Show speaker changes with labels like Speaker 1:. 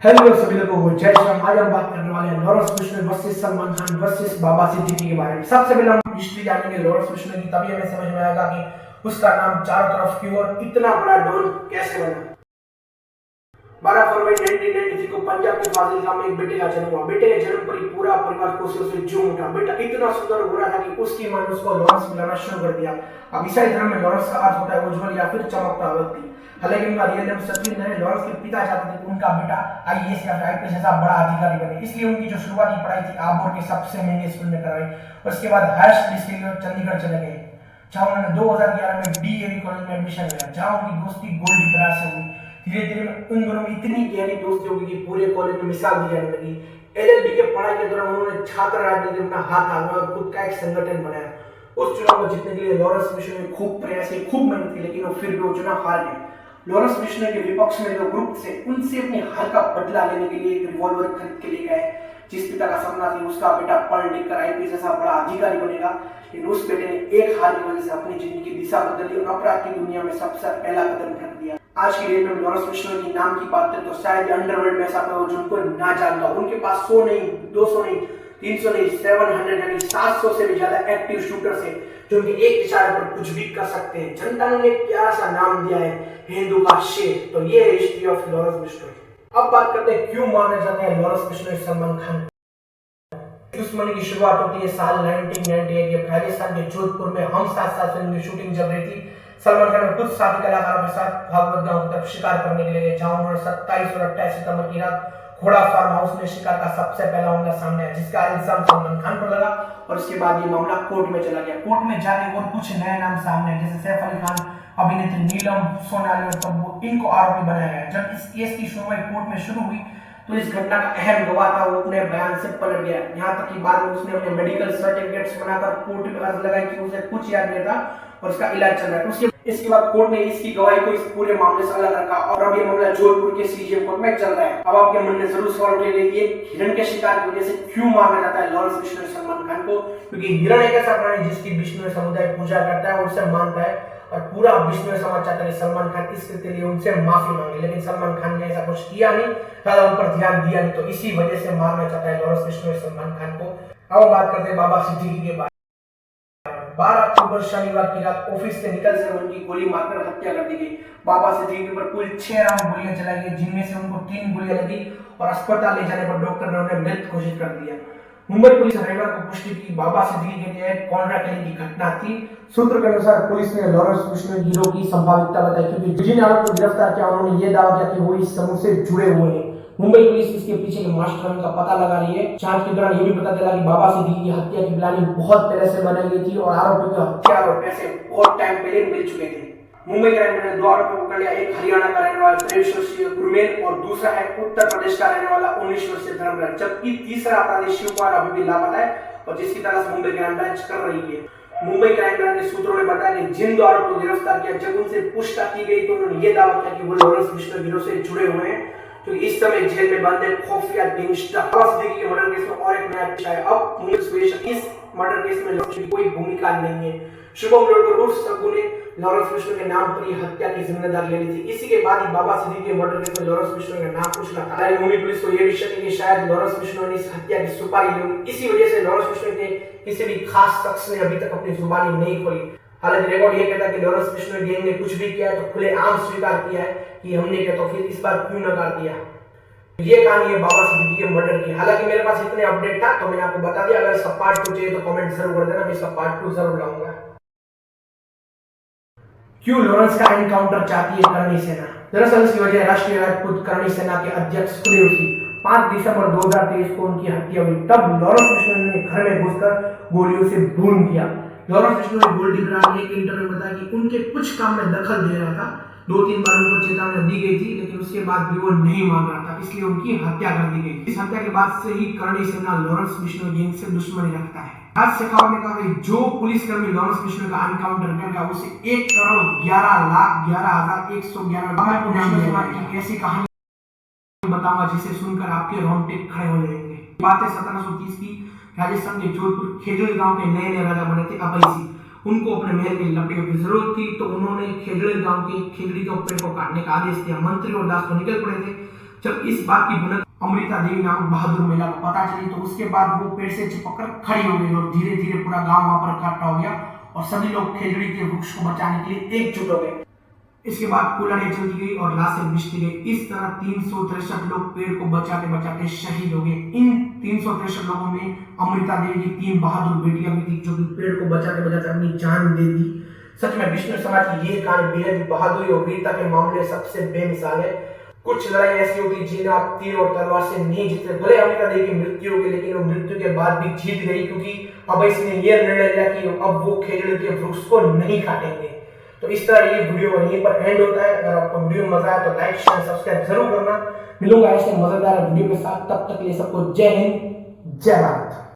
Speaker 1: Hello सभी लोगों को जय श्री राम। आज हम बात करने वाले हैं लॉरेंस फिश्नर वर्सेस सलमान खान वर्सेस बाबा सिद्दीकी के बारे में। सबसे पहले हम हिस्ट्री जानेंगे लॉरेंस फिश्नर की, तभी हमें समझ में आएगा कि उसका नाम चारों तरफ क्यों और इतना बड़ा डॉन कैसे बना। 12 फरवरी 1993 को पंजाब के फाजिलका में एक बेटे का जन्म हुआ। बेटे के जन्म पर ही पूरा परिवार खुशी से झूम उठा। बेटा इतना सुंदर हो रहा था कि उसकी मां ने उसको लॉरेंस बुलाना शुरू कर दिया। अब ईसाई धर्म में लॉरेंस का अर्थ होता है उज्जवल या फिर चमकता व्यक्ति। हालांकि उनका रियल नेम सचिन है। लॉरेंस के पिता चाहते थे कि उनका बेटा आईएएस या आईपीएस जैसा बड़ा अधिकारी बने, इसलिए उनकी जो शुरुआती पढ़ाई थी आबोर के सबसे महंगे स्कूल में कराई। उसके बाद हायर स्टडीज के चंडीगढ़ चले गए, जहां उन्होंने 2011 में डीएवी कॉलेज में एडमिशन लिया, जहां उनकी दोस्ती गोल्डी ब्रास से हुई। धीरे धीरे उन दोनों में इतनी गहरी दोस्ती होगी कि पूरे कॉलेज में मिसाल दी जाने लगी। एलएलबी के पढ़ाई के दौरान उन्होंने छात्र राजनीति में हाथ आजमाया और खुद का एक संगठन बनाया। उस चुनाव को जीतने के लिए लॉरेंस फिश्नर ने खूब प्रयास किए, खूब मेहनत की, लेकिन वो फिर भी वो चुनाव हार गए। लॉरेंस फिश्नर के विपक्ष में जो ग्रुप थे उनसे अपनी हार का बदला लेने के लिए एक रिवॉल्वर खरीद के ले गए। जिस पिता का सपना था उसका बेटा पढ़ लिख कर आईपीएस जैसा बड़ा अधिकारी बनेगा, लेकिन उस बेटे ने एक हार की वजह से अपनी जिंदगी की दिशा बदल दी और अपराध की दुनिया में सबसे पहला कदम रख दिया। आज की डेट में लॉरेंस फिश्नर की नाम की बात करें तो शायद अंडरवर्ल्ड में ऐसा कोई हो जिनको ना जानता हो। उनके पास 100 नहीं, 200 नहीं, 300 नहीं, 700 नहीं, 700 से भी ज्यादा एक्टिव शूटर्स हैं जो उनके एक इशारे पर कुछ भी कर सकते हैं। जनता ने उन्हें प्यारा सा नाम दिया है, हिंदू का शेर। तो ये है हिस्ट्री ऑफ लॉरेंस फिश्नर। अब बात करते हैं क्यों मारना चाहते हैं लॉरेंस फिश्नर सलमान खान। दुश्मनी की शुरुआत होती है साल 1998 के राजस्थान के जोधपुर में हम साथ साथ फिल्म की शूटिंग चल रही थी। सलमान खान ने कुछ साथी कलाकारों के साथ भागवत गांव की तरफ शिकार करने के लिए गए, जहां उन्होंने 27 और 28 सितंबर की रात घोड़ा फार्म हाउस में शिकार का सबसे पहला मामला सामने आया, जिसका इल्जाम सलमान खान पर लगा और इसके बाद ये मामला कोर्ट में चला गया। कोर्ट में जाके और कुछ नए नाम सामने आए, जैसे सैफ अली खान, अभिनेत्री नीलम, सोनाली और तब्बू, इनको आरोपी बनाया गया। जब इस केस की सुनवाई कोर्ट में शुरू हुई तो इस घटना का अहम गवाह था वो अपने बयान से पलट गया। यहाँ तक कि बाद में उसने अपने मेडिकल सर्टिफिकेट्स बनाकर कोर्ट में अर्ज लगाई कि उसे कुछ याद नहीं था और उसका इलाज चल रहा है। इसके बाद कोर्ट ने इसकी गवाही को इस पूरे मामले से अलग रखा और अब ये मामला जोधपुर के सीजीएम कोर्ट में चल रहा है। अब आपके मन में जरूर सवाल उठेगा कि हिरण के शिकार की वजह से क्यों मारना जाता है लॉरेंस फिश्नर सलमान खान को, क्योंकि हिरण एक ऐसा प्राणी जिसकी बिश्नोई समुदाय पूजा करता है और उसे मानता है और पूरा बिश्नोई समाज चाहता है सलमान खान इस कृत्य के लिए उनसे माफी मांगे, लेकिन सलमान खान ने ऐसा कुछ किया नहीं, ज्यादा उन पर ध्यान दिया नहीं, तो इसी वजह से मारना चाहता है लॉरेंस फिश्नर सलमान खान को। अब बात करते हैं बाबा सिद्दीकी के बारे में। 12 अक्टूबर शनिवार की रात ऑफिस से निकल कर उनकी गोली मारकर हत्या कर दी गई। बाबा सिद्दीकी पर कुल 6 राउंड गोलियां चलाई गई, जिनमें से उनको 3 गोलियां लगी और अस्पताल ले जाने पर डॉक्टर ने उन्हें मृत घोषित कर दिया। मुंबई पुलिस ने रविवार को पुष्टि की बाबा सिद्दीकी के लिए कॉन्ट्रा किलिंग की घटना थी। सूत्र के अनुसार पुलिस ने लॉरेंस फिश्नर गिरोह की संभावितता बताई, क्योंकि जिन आरोपियों को गिरफ्तार किया उन्होंने ये दावा किया कि वो इस समूह से जुड़े हुए हैं। मुंबई पुलिस इसके पीछे के मास्टरमाइंड का पता लगा रही है। जांच के दौरान ये भी पता चला कि बाबा सिद्दीकी की हत्या की प्लानिंग बहुत पहले से बनाई गई थी और आरोपियों को हथियार और पैसे बहुत टाइम पहले मिल चुके थे। मुंबई क्राइम ब्रांच ने 2 आरोपियों को पकड़ लिया, एक हरियाणा का रहने वाला 23 वर्षीय गुरमेल और दूसरा है उत्तर प्रदेश का रहने वाला 19 वर्षीय धर्मराज, जबकि तीसरा अपराधी शिवकुमार अभी भी लापता है और जिसकी तलाश मुंबई क्राइम ब्रांच कर रही है। मुंबई क्राइम ब्रांच के सूत्रों ने बताया कि जिन 2 आरोपियों को गिरफ्तार किया, जब उनसे पूछताछ की गई तो उन्होंने ये दावा किया कि वो लॉरेंस फिश्नर गिरोह से जुड़े हुए हैं, क्योंकि इस समय जेल में बंद है खुफिया गैंगस्टर। बाबा सिद्दीकी के मर्डर केस में और एक नया विषय है। अब मुंबई इस मर्डर केस में लॉरेंस की कोई भूमिका नहीं है। शुभम लोडकर उर्फ सग्गू ने लॉरेंस फिश्नर के नाम पर ही हत्या की जिम्मेदारी ले ली थी। इसी के बाद ही बाबा सिद्दीकी के मर्डर केस में लॉरेंस फिश्नर का नाम पूछना था। मुंबई पुलिस को यह भी शक है कि शायद लॉरेंस फिश्नर ने इस हत्या की सुपारी ली, इसी वजह से लॉरेंस फिश्नर के किसी भी खास शख्स ने अभी तक अपनी जुबानी नहीं खोली। हालांकि रिकॉर्ड ये कहता है कि लॉरेंस फिश्नर गैंग ने कुछ भी किया है तो खुलेआम स्वीकार किया है कि हमने किया, तो फिर इस बार क्यों नकार दिया। ये कहानी है बाबा सिद्दीकी के मर्डर की। हालांकि मेरे पास इतने अपडेट था तो मैंने आपको बता दिया। अगर इसका पार्ट 2 चाहिए तो कमेंट जरूर कर देना, मैं इसका पार्ट 2 जरूर लाऊंगा। क्यों लॉरेंस का एनकाउंटर चाहती है करणी सेना? दरअसल इसकी वजह राष्ट्रीय राजपूत करणी सेना के अध्यक्ष सुखदेव सिंह। 5 दिसंबर 2023 को उनकी हत्या हुई। तब लॉरेंस फिश्नर ने घर में घुसकर गोलियों से भून दिया। लॉरेंस फिश्नर ने गोल्डी ब्रास ने एक इंटरव्यू में बताया कि उनके कुछ काम में दखल दे रहा था। 2-3 बार उनको चेतावनी दी गई थी, लेकिन उसके बाद भी वो नहीं मान रहा था, इसलिए उनकी हत्या कर दी गई। इस हत्या के बाद से ही करणी सेना लॉरेंस फिश्नर गैंग से दुश्मनी रखता है। राज शेखावत ने कहा कि जो पुलिसकर्मी लॉरेंस फिश्नर का एनकाउंटर करेगा उसे 1,11,11,111 की ऐसी कहानी बताऊंगा जिसे सुनकर आपके रोंगटे खड़े हो जाएंगे। बात है 1730 की। राजस्थान के जोधपुर खेजड़ी गांव के नए राजा बने थे अभय सिंह। उनको अपने महल के लकड़ियों की जरूरत थी, तो उन्होंने खेजड़ी गांव के खेजड़ी के पेड़ को काटने का आदेश दिया। मंत्री और दास तो निकल पड़े थे। जब इस बात की भनक अमृता देवी नामक बहादुर महिला को पता चली तो उसके बाद वो पेड़ से चिपक कर खड़ी हो गई और धीरे धीरे पूरा गांव वहां पर इकट्ठा हो गया और सभी लोग खेजड़ी के वृक्ष को बचाने के लिए एकजुट हो गए। इसके बाद कुल्हाड़ियां चलती गई और लाशें बिछती गई। इस तरह 363 लोग पेड़ को बचाते बचाते शहीद हो गए। इन 363 लोगों में अमृता देवी की 3 बहादुर बेटियां भी थी जो कि पेड़ को बचाते बचाते अपनी जान दे दी। सच में विष्णु समाज की ये कहानी बेहद बहादुरी और वीरता के मामले सबसे बेमिसाल है। कुछ लड़ाई ऐसी होती जिन्हें आप तीर और तलवार से नहीं जीतते। भले अमृता देवी की मृत्यु हो गई लेकिन वो मृत्यु के बाद भी जीत गई क्योंकि अब इसने ये निर्णय लिया कि अब वो खेजड़ी के वृक्ष को नहीं काटेंगे। तो इस तरह ये वीडियो यहीं पर एंड होता है। अगर आपको वीडियो में मजा आया तो लाइक शेयर सब्सक्राइब जरूर करना। मिलूंगा ऐसे मजेदार वीडियो के साथ, तब तक के लिए सबको जय हिंद जय भारत।